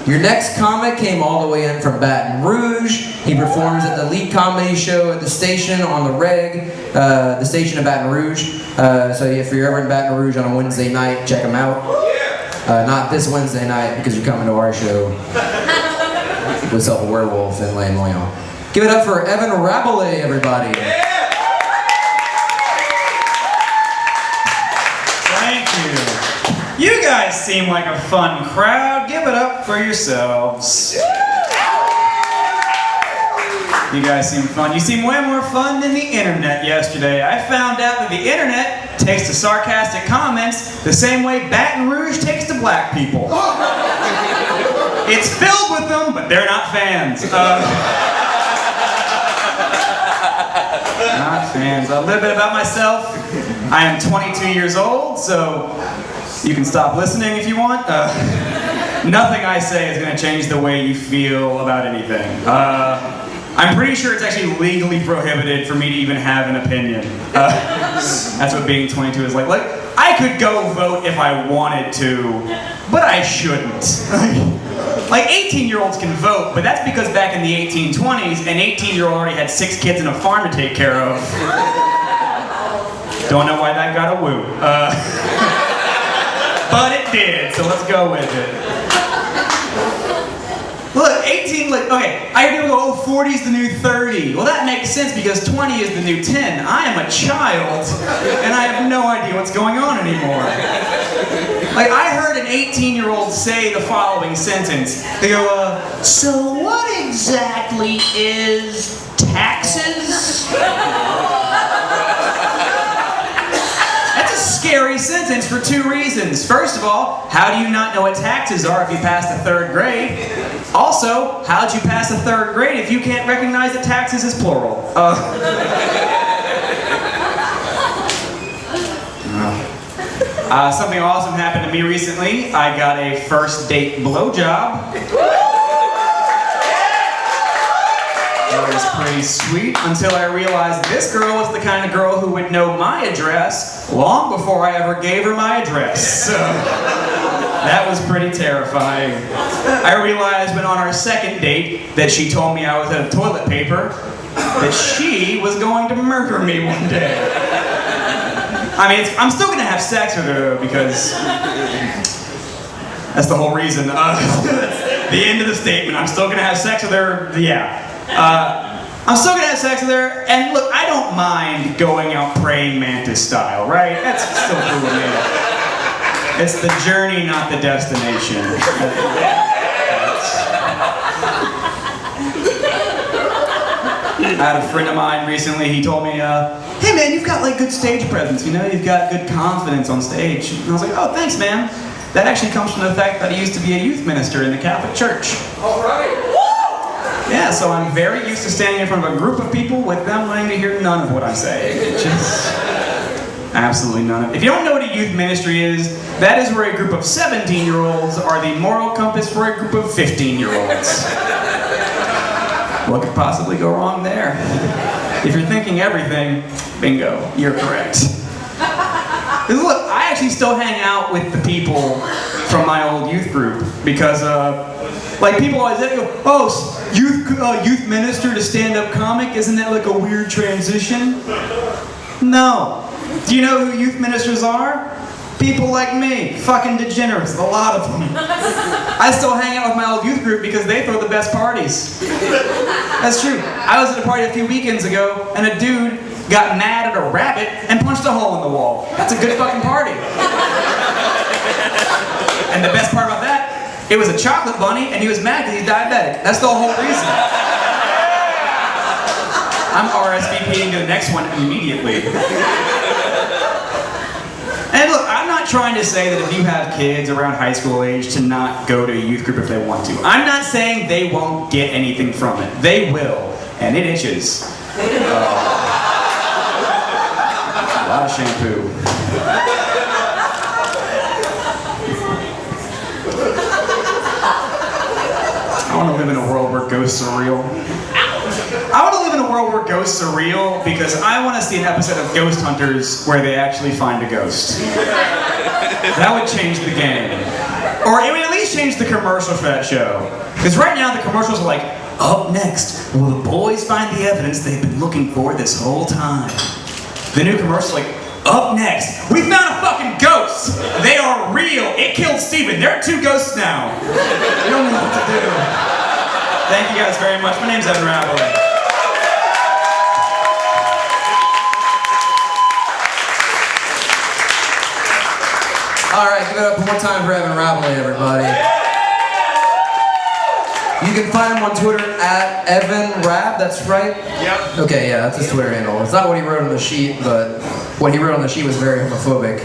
Your next comic came all the way in from Baton Rouge. He performs at the Lead Comedy Show at the station on the Reg, the station of Baton Rouge. So if you're ever in Baton Rouge on a Wednesday night, check him out. Not this Wednesday night because you're coming to our show with Self a Werewolf in Les Moyens. Give it up for Evan Rabalais, everybody. Thank you. You guys seem like a fun crowd. Give it up for yourselves. You guys seem fun. You seem way more fun than the internet yesterday. I found out that the internet takes to sarcastic comments the same way Baton Rouge takes to black people. It's filled with them, but they're not fans. Not fans. A little bit about myself. I am 22 years old, so you can stop listening if you want. Nothing I say is going to change the way you feel about anything. I'm pretty sure it's actually legally prohibited for me to even have an opinion. That's what being 22 is like. Like, I could go vote if I wanted to, but I shouldn't. Like, 18-year-olds can vote, but that's because back in the 1820s, an 18-year-old already had 6 kids and a farm to take care of. Don't know why that got a woo. But it did, so let's go with it. Look, 18, like, okay, I hear people go, oh, 40 is the new 30. Well, that makes sense because 20 is the new 10. I am a child, and I have no idea what's going on anymore. Like, I heard an 18-year-old say the following sentence. They go, so what exactly is taxes? That's a scary sentence for 2 reasons. First of all, how do you not know what taxes are if you passed the 3rd grade? Also, how'd you pass the 3rd grade if you can't recognize that taxes is plural? Something awesome happened to me recently. I got a first date blowjob. That was pretty sweet until I realized this girl was the kind of girl who would know my address long before I ever gave her my address. So that was pretty terrifying. I realized when on our 2nd date that she told me I was out of toilet paper, that she was going to murder me one day. I mean, I'm still going to have sex with her though, because that's the whole reason. The end of the statement. I'm still going to have sex with her, yeah. I'm still going to have sex with her, and look, I don't mind going out praying mantis style, right? That's still cool with me. It's the journey, not the destination. I had a friend of mine recently, he told me, hey man, you've got like good stage presence, you know? You've got good confidence on stage. And I was like, oh, thanks man. That actually comes from the fact that I used to be a youth minister in the Catholic Church. All right. Yeah, so I'm very used to standing in front of a group of people with them wanting to hear none of what I say. Just absolutely none of it. If you don't know what a youth ministry is, that is where a group of 17-year-olds are the moral compass for a group of 15-year-olds. What could possibly go wrong there? If you're thinking everything, bingo, you're correct. Look, I actually still hang out with the people from my old youth group because, like, people always say, oh, youth minister to stand-up comic, isn't that like a weird transition? No. Do you know who youth ministers are? People like me, fucking degenerates, a lot of them. I still hang out with my old youth group because they throw the best parties. That's true. I was at a party a few weekends ago, and a dude got mad at a rabbit and punched a hole in the wall. That's a good fucking party. And the best part about that, it was a chocolate bunny, and he was mad because he's diabetic. That's the whole reason. I'm RSVPing to the next one immediately. And look, I'm not trying to say that if you have kids around high school age to not go to a youth group if they want to. I'm not saying they won't get anything from it. They will, and it itches. A lot of shampoo. I want to live in a world where ghosts are real. I want to live in a world where ghosts are real because I want to see an episode of Ghost Hunters where they actually find a ghost. That would change the game. Or it would at least change the commercial for that show. Because right now the commercials are like, up next, will the boys find the evidence they've been looking for this whole time? The new commercial's like, up next, we found a fucking ghost. They are real. It killed Steven. There are 2 ghosts now. We don't know what to do. Thank you guys very much. My name's Evan Rabalais. All right, give it up one more time for Evan Rabalais, everybody. You can find him on Twitter at Evan Rab, that's right? Yep. Okay, yeah, that's his Twitter handle. It's not what he wrote on the sheet, but what he wrote on the sheet was very homophobic.